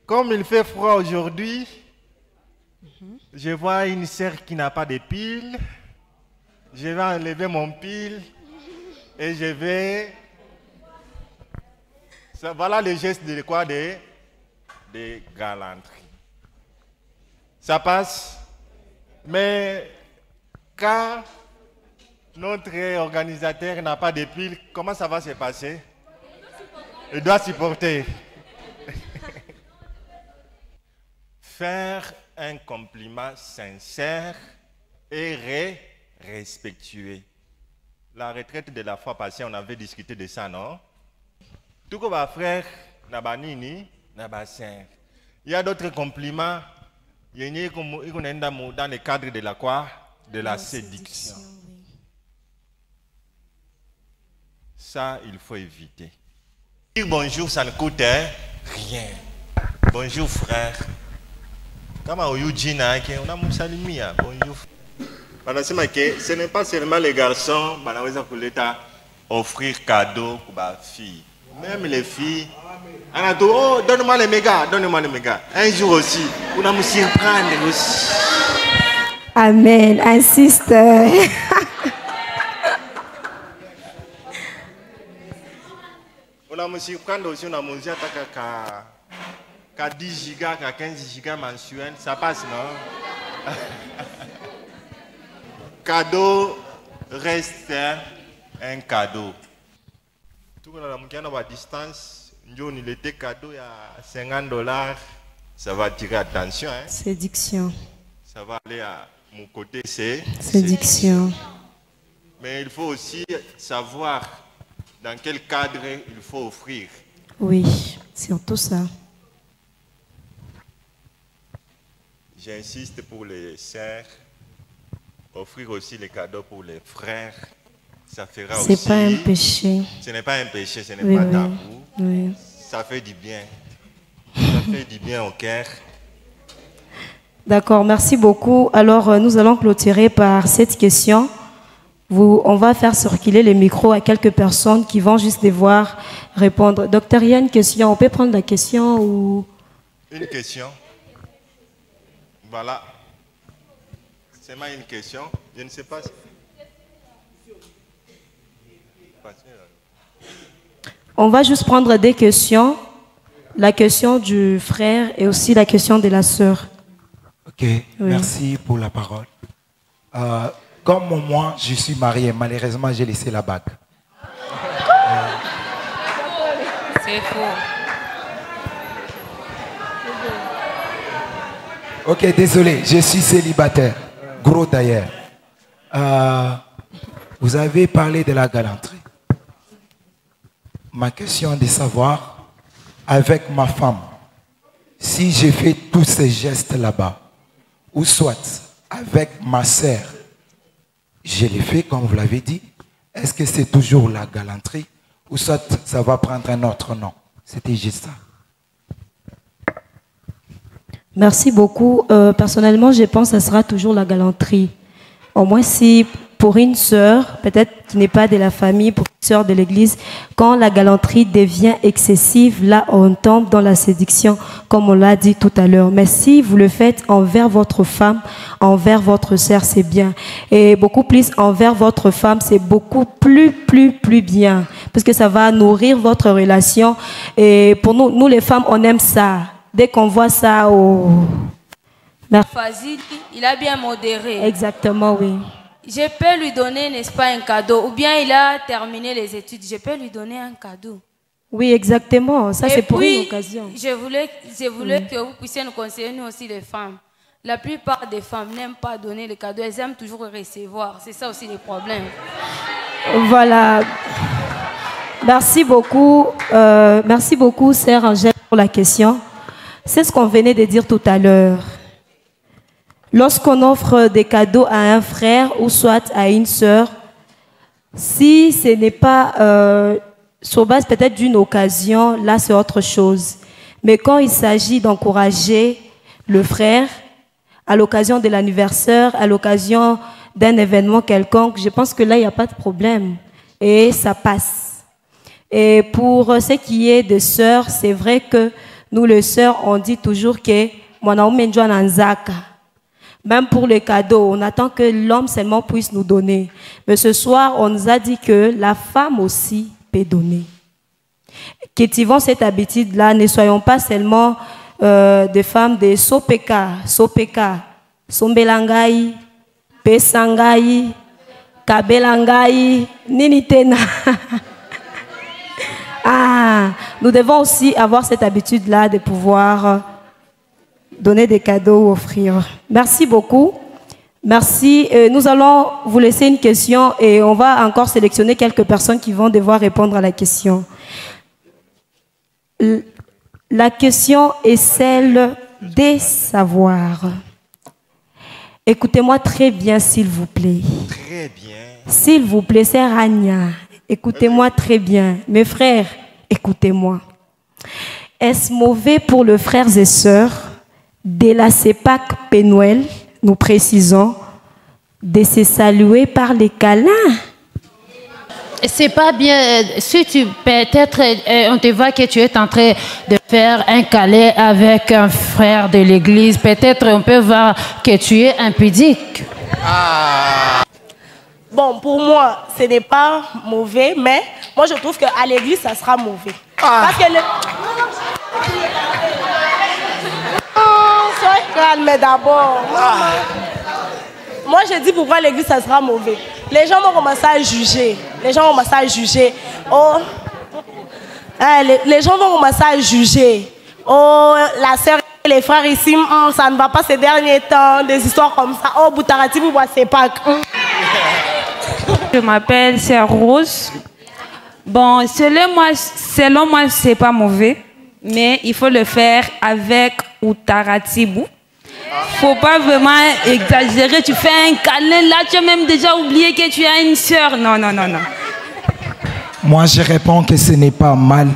Comme il fait froid aujourd'hui, je vois une sœur qui n'a pas de pile. Je vais enlever mon pile et je vais... Voilà le geste de quoi? De galanterie. Ça passe. Mais quand notre organisateur n'a pas de pile, comment ça va se passer? Il doit supporter. Faire un compliment sincère et respectueux. La retraite de la fois passée, on avait discuté de ça, non? Tout comme ma frère, Nabanini, Nabassin. Il y a d'autres compliments. Il y a dans le cadre de la quoi? De la séduction. Oui. Ça, il faut éviter. Dire bonjour, ça ne coûte rien. Bonjour, frère. Comment on a moussalimia. Bonjour. Ce n'est pas seulement les garçons qui offrir cadeaux pour les filles. Même les filles. Oh, donne-moi les mégas, donne-moi les mégas. Un jour aussi, on va me surprendre aussi. Amen. Insiste. On va me surprendre aussi, on a mangé qu'à 10 gigas, qu'à 15 gigas mensuels. Ça passe, non? Cadeau reste un cadeau. Tout le monde a à distance, il était cadeau à $50, ça va attirer attention. Hein? Séduction. Ça va aller à mon côté, c'est séduction. Mais il faut aussi savoir dans quel cadre il faut offrir. Oui, surtout ça. J'insiste pour les sœurs, offrir aussi les cadeaux pour les frères. Ça fera aussi. C'est pas un péché. Ce n'est pas un péché, ce n'est Oui, pas oui. tabou. Oui. Ça fait du bien. Ça fait du bien au cœur. D'accord, merci beaucoup. Alors, nous allons clôturer par cette question. On va faire circuler les micros à quelques personnes qui vont juste devoir répondre. Docteur, il y a une question. On peut prendre la question ou... Une question. Voilà. C'est moi une question. Je ne sais pas si... On va juste prendre des questions. La question du frère et aussi la question de la sœur. Ok, merci pour la parole. Comme moi, je suis marié, malheureusement, j'ai laissé la bague. C'est faux. Ok, désolé, je suis célibataire. Gros d'ailleurs. Vous avez parlé de la galanterie. Ma question est de savoir, avec ma femme, si j'ai fait tous ces gestes là-bas, ou soit avec ma sœur, je l'ai fait comme vous l'avez dit, est-ce que c'est toujours la galanterie, ou soit ça va prendre un autre nom? C'était juste ça. Merci beaucoup. Personnellement, je pense que ce sera toujours la galanterie. Au moins si pour une sœur, peut-être qui n'est pas de la famille, pour une sœur de l'église, quand la galanterie devient excessive, là on tombe dans la séduction, comme on l'a dit tout à l'heure. Mais si vous le faites envers votre femme, envers votre sœur, c'est bien. Et beaucoup plus envers votre femme, c'est beaucoup plus bien. Parce que ça va nourrir votre relation. Et pour nous les femmes, on aime ça. Dès qu'on voit ça au... Fazil, il a bien modéré. Exactement, oui. Je peux lui donner, n'est-ce pas, un cadeau. Ou bien il a terminé les études, je peux lui donner un cadeau. Oui, exactement. Ça, c'est pour une occasion. Je voulais que vous puissiez nous conseiller, nous aussi, les femmes. La plupart des femmes n'aiment pas donner les cadeaux. Elles aiment toujours recevoir. C'est ça aussi le problème. Voilà. Merci beaucoup, sœur Angèle, pour la question. C'est ce qu'on venait de dire tout à l'heure. Lorsqu'on offre des cadeaux à un frère ou soit à une sœur, si ce n'est pas sur base peut-être d'une occasion, là c'est autre chose. Mais quand il s'agit d'encourager le frère à l'occasion de l'anniversaire, à l'occasion d'un événement quelconque, je pense que là il n'y a pas de problème et ça passe. Et pour ce qui est des sœurs, c'est vrai que nous les sœurs, on dit toujours que même pour les cadeaux, on attend que l'homme seulement puisse nous donner. Mais ce soir, on nous a dit que la femme aussi peut donner. Cultivons cette habitude-là, ne soyons pas seulement des femmes de Sopeka, Sombelangai, Pesangai, Kabelangai, Ninitena. Nous devons aussi avoir cette habitude-là de pouvoir donner des cadeaux ou offrir. Merci beaucoup. Merci. Nous allons vous laisser une question et on va encore sélectionner quelques personnes qui vont devoir répondre à la question. La question est celle des savoirs. Écoutez-moi très bien, s'il vous plaît. Très bien. S'il vous plaît, sœur Anya, écoutez-moi très bien. Mes frères, écoutez-moi. Est-ce mauvais pour les frères et sœurs de la CEPAC Pénuel, nous précisons, de se saluer par les câlins? C'est pas bien. Si tu peut-être on te voit que tu es en train de faire un câlin avec un frère de l'église, peut-être on peut voir que tu es impudique. Bon, pour moi, ce n'est pas mauvais, mais moi je trouve qu'à l'église, ça sera mauvais. Parce que sois calme d'abord. Moi, je dis pourquoi l'église, ça sera mauvais. Les gens vont commencer à juger. Les gens vont commencer à juger. Oh, les gens vont commencer à juger. Oh, la sœur et les frères ici, ça ne va pas ces derniers temps. Des histoires comme ça. Oh, Boutarati, vous voyez, c'est pas. Je m'appelle Sœur Rose. Bon, selon moi, c'est pas mauvais. Mais il faut le faire avec Outaratibu. Faut pas vraiment exagérer. Tu fais un câlin là, tu as même déjà oublié que tu as une sœur. Non, non, non, non. Moi, je réponds que ce n'est pas mal.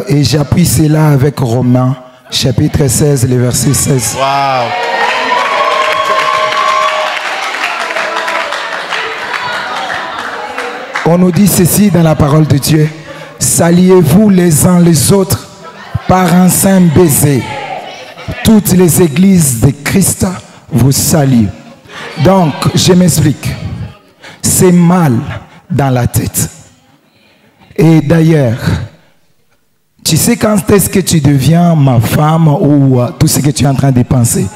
Et j'appuie cela avec Romains, chapitre 16, le verset 16. Waouh! On nous dit ceci dans la parole de Dieu. Saluez-vous les uns les autres par un saint baiser. Toutes les églises de Christ vous saluent. Donc, je m'explique. C'est mal dans la tête. Et d'ailleurs, tu sais quand est-ce que tu deviens ma femme ou tout ce que tu es en train de penser?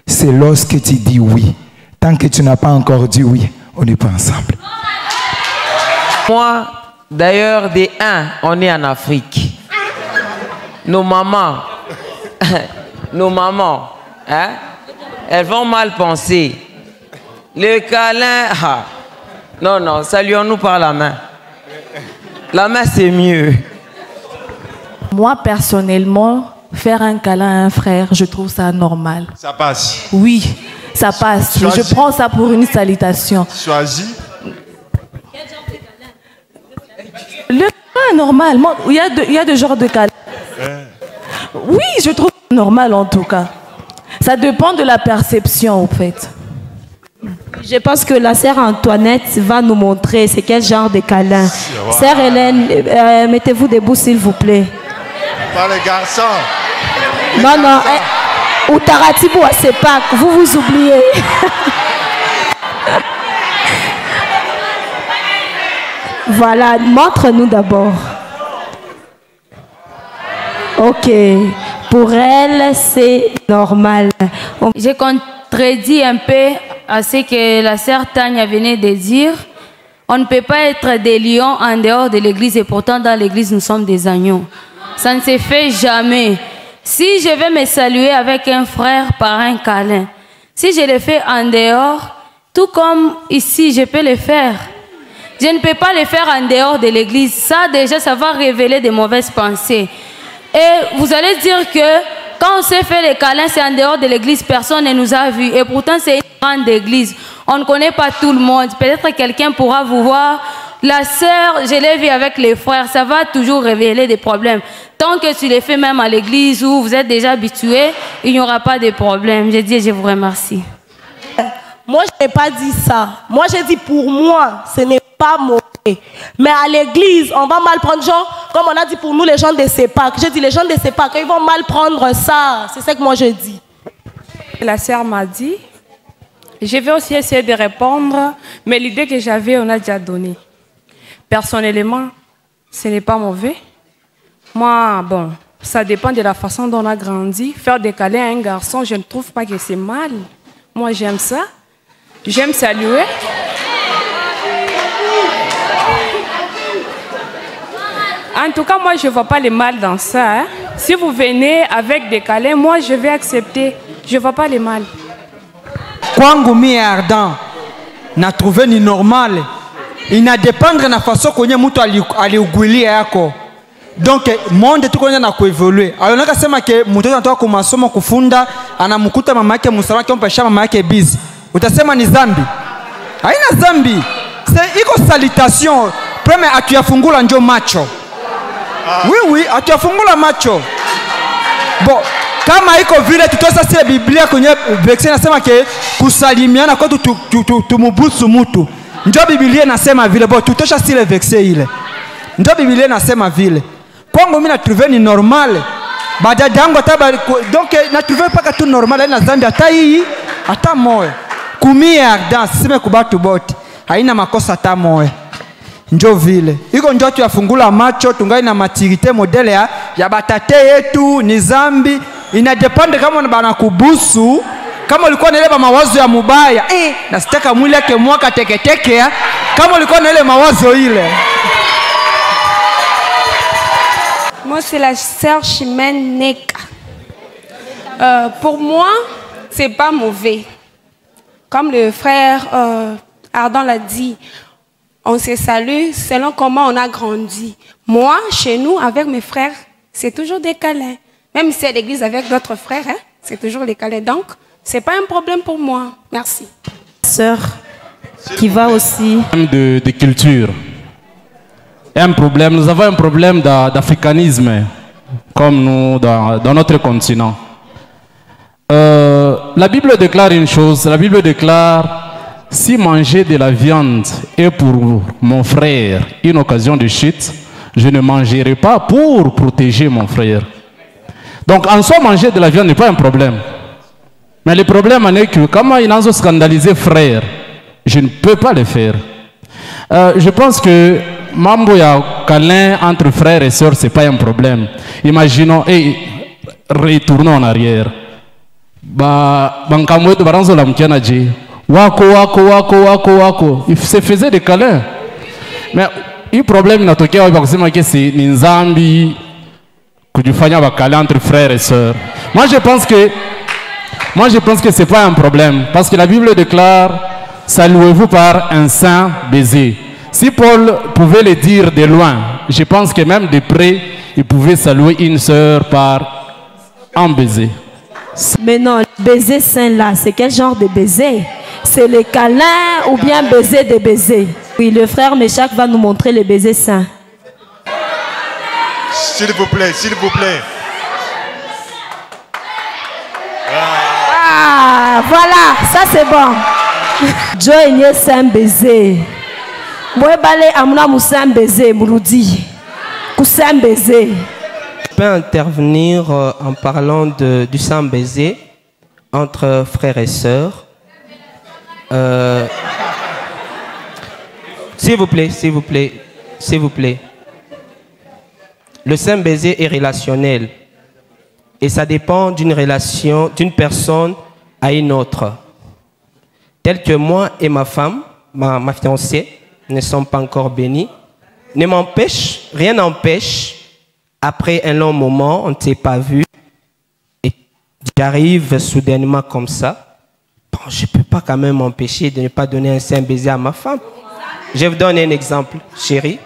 C'est lorsque tu dis oui. Tant que tu n'as pas encore dit oui, on n'est pas ensemble. Moi, d'ailleurs, on est en Afrique. Nos mamans, hein, elles vont mal penser. Le câlin, non, non, saluons-nous par la main. La main, c'est mieux. Moi, personnellement, faire un câlin à un frère, je trouve ça normal. Ça passe. Oui, ça passe. Choisis. Je prends ça pour une salutation. Choisis. Le câlin est normal. Il y a deux genres de câlins. Oui, je trouve ça normal en tout cas. Ça dépend de la perception, en fait. Je pense que la sœur Antoinette va nous montrer c'est quel genre de câlin. Wow. Sœur Hélène, mettez-vous debout s'il vous plaît. Pas les garçons. Non, non. Outaratibu, c'est pas. Vous vous oubliez. Voilà, montre-nous d'abord. Ok. Pour elle, c'est normal. J'ai contredit un peu à ce que la sœur Tania venait de dire. On ne peut pas être des lions en dehors de l'église et pourtant dans l'église nous sommes des agneaux. Ça ne se fait jamais. Si je vais me saluer avec un frère par un câlin, si je le fais en dehors, tout comme ici, je peux le faire. Je ne peux pas le faire en dehors de l'église. Ça, déjà, ça va révéler de mauvaises pensées. Et vous allez dire que quand on s'est fait les câlins, c'est en dehors de l'église, personne ne nous a vus. Et pourtant, c'est une grande église. On ne connaît pas tout le monde. Peut-être quelqu'un pourra vous voir. La sœur, je l'ai vu avec les frères. Ça va toujours révéler des problèmes. Tant que tu les fais même à l'église où vous êtes déjà habitués, il n'y aura pas de problème. Je dis, je vous remercie. Moi, je n'ai pas dit ça. Moi, j'ai dit pour moi, ce n'est pas mauvais. Mais à l'église, on va mal prendre, genre, comme on a dit pour nous, les gens de CEPAC. J'ai dit, les gens de CEPAC, ils vont mal prendre ça. C'est ça que moi je dis. La sœur m'a dit, je vais aussi essayer de répondre, mais l'idée que j'avais, on a déjà donné. Personnellement, ce n'est pas mauvais. Moi, bon, ça dépend de la façon dont on a grandi. Faire des câlins à un garçon, je ne trouve pas que c'est mal. Moi, j'aime ça. J'aime saluer. En tout cas, moi, je ne vois pas le mal dans ça. Hein. Si vous venez avec des câlins, moi, je vais accepter. Je ne vois pas le mal. Kwangu mi ardent, na trouvé ni normal. Ina dépendre na façon kwenye mtu aliugulia yako. Donc monde tu kwenye na kuevolue. Alionaka sema ke mtoto anatoka kwa masomo kufunda, anamkuta mama yake msalama kimpesha mama yake busy. Utasema ni zambi? Haina zambi. C'est iko salutation. Premier atuyafungula njo macho. Oui, atuyafungula macho. Bon, kama iko vile tutosa sile Biblia kwenye verse nasema ke kusalimiana kwa tumubusu mtu. Njo Biblia nasema vile. Bon, tutosha sile verse ile. Njo Biblia nasema vile. Kwangu mimi na trouver ni normal. Badadangu ataba donc na trouver paka tu normal na zambi hata hii hata moyo. Kumia ardance sime kubatu bote. Haina makosa hata moyo. Njo vile. Iko njo tuyafungula macho tungai na maturité modele ya batate yetu ni zambi. Inadepende kama bana kubusu. Kama ulikuwa na ile mawazo ya mubaya, na sitaka mwili yake mwaka teketeke, kama ulikuwa na ile mawazo ile. Moi, c'est la sœur Chimène Neka. Pour moi, c'est pas mauvais. Comme le frère Ardent l'a dit, on se salue selon comment on a grandi. Moi, chez nous, avec mes frères, c'est toujours des câlins. Même si c'est à l'église avec d'autres frères, hein, c'est toujours des câlins. Donc, c'est pas un problème pour moi. Merci. Sœur, qui va aussi... De culture. Un problème, nous avons un problème d'africanisme, comme nous, dans notre continent. La Bible déclare une chose, la Bible déclare, si manger de la viande est pour mon frère une occasion de chute, je ne mangerai pas pour protéger mon frère. Donc en soi, manger de la viande n'est pas un problème. Mais le problème est que, comment il a scandalisé frère, je ne peux pas le faire. Je pense que mambo ya câlin entre frères et sœurs, ce n'est pas un problème. Imaginons, et retournons en arrière. Wako. Il se faisait des câlins. Mais le problème que c'est Nzambi, que tu fais des câlins entre frères et sœurs. Moi je pense que ce n'est pas un problème. Parce que la Bible déclare, saluez-vous par un saint baiser. Si Paul pouvait le dire de loin, je pense que même de près, il pouvait saluer une sœur par un baiser. Mais non, le baiser saint là, c'est quel genre de baiser? C'est le câlin ou bien baiser de baiser? Oui, le frère Méchac va nous montrer le baiser saint. S'il vous plaît, s'il vous plaît. Ah, voilà, ça c'est bon. Joy n'est saint baiser. Moi, balé amna moussa baiser, mourudi. Koussan baiser. Je peux intervenir en parlant du sang baiser entre frères et sœurs. S'il vous plaît, s'il vous plaît, s'il vous plaît. Le sang baiser est relationnel et ça dépend d'une relation, d'une personne à une autre. Tel que moi et ma femme, ma fiancée, ne sommes pas encore bénis, ne m'empêche, rien n'empêche. Après un long moment, on ne s'est pas vu. Et j'arrive soudainement comme ça. Bon, je ne peux pas quand même m'empêcher de ne pas donner un saint baiser à ma femme. Je vais vous donner un exemple, chérie.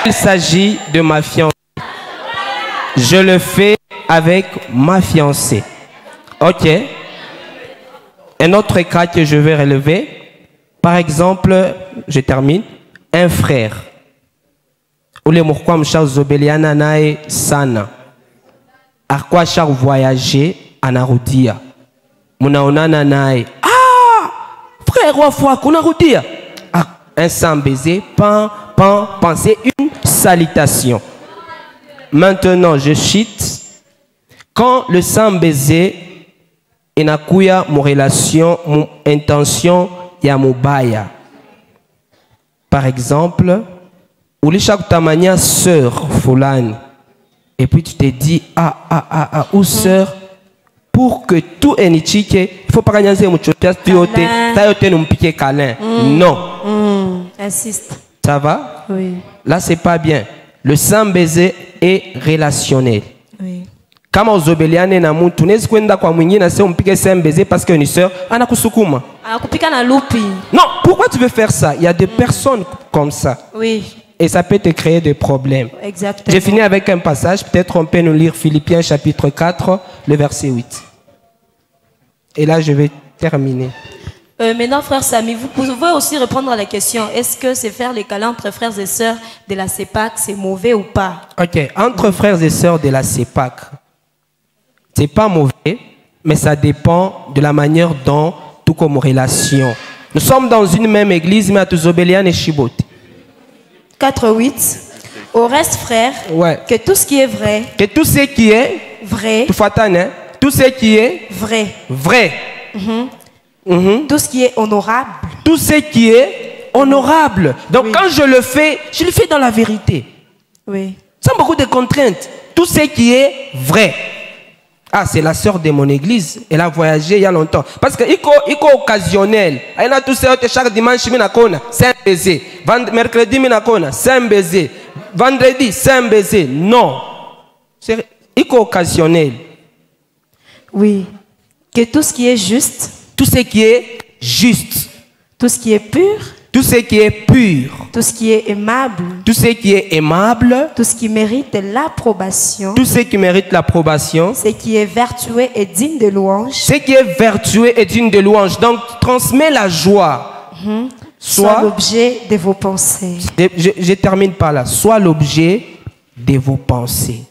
Il s'agit de ma fiancée. Je le fais avec ma fiancée. Ok. Un autre cas que je vais relever. Par exemple, je termine, un frère. Ule mukwa msha zobeliana nae sana. Akwa sha voyager anarudia. Munaonana nae. Frère, roi foi, qu'on a routier. Ah, un sang baiser, pensez une salutation. Maintenant, je chite. Quand le sang baiser, et na kuya mon relation, mon intention, ya mobaya. Par exemple, ou les chaque tamania sœur fulani. Et puis tu te dis, ou sœur, pour que tout est nitique, il faut pas gagner mon chopias, tu nous piquer câlin. Non. Insiste. Ça va? Oui. Là, c'est pas bien. Le sang baiser est relationnel. Oui. Kama uzobeliane na mtu, nezi kwenda kwa mwingine sasa umpike sang baiser parce que ni sœur, anakusukuma. Anakupika na lupi. Non, pourquoi tu veux faire ça? Il y a des personnes comme ça. Oui. Et ça peut te créer des problèmes. Exactement. J'ai fini avec un passage, peut-être on peut nous lire Philippiens chapitre 4, le verset 8. Et là, je vais terminer. Maintenant, frère Samy, vous pouvez aussi répondre à la question, est-ce que c'est faire les câlins entre frères et sœurs de la CEPAC, c'est mauvais ou pas? Ok, entre frères et sœurs de la CEPAC, c'est pas mauvais, mais ça dépend de la manière dont tout comme relation. Nous sommes dans une même église, mais à Tuzobelian et Chibot. 4-8. Au reste, frère, que tout ce qui est vrai, que tout ce qui est vrai, tout ce qui est vrai, tout ce qui est honorable, tout ce qui est honorable. Donc quand je le fais dans la vérité. Oui. Sans beaucoup de contraintes. Tout ce qui est vrai. Ah, c'est la sœur de mon église. Elle a voyagé il y a longtemps. Parce que il est occasionnel. Elle a tout ça, chaque dimanche, c'est un baiser. Mercredi, c'est un baiser. Vendredi, c'est un baiser. Non. C'est occasionnel. Oui. Que tout ce qui est juste. Tout ce qui est juste. Tout ce qui est pur. Tout ce qui est pur. Tout ce qui est aimable. Tout ce qui est aimable. Tout ce qui mérite l'approbation. Tout ce qui mérite l'approbation. Ce qui est vertueux et digne de louange. Ce qui est vertueux et digne de louange. Donc, transmets la joie. Soit l'objet de vos pensées. Je termine par là. Soit l'objet de vos pensées.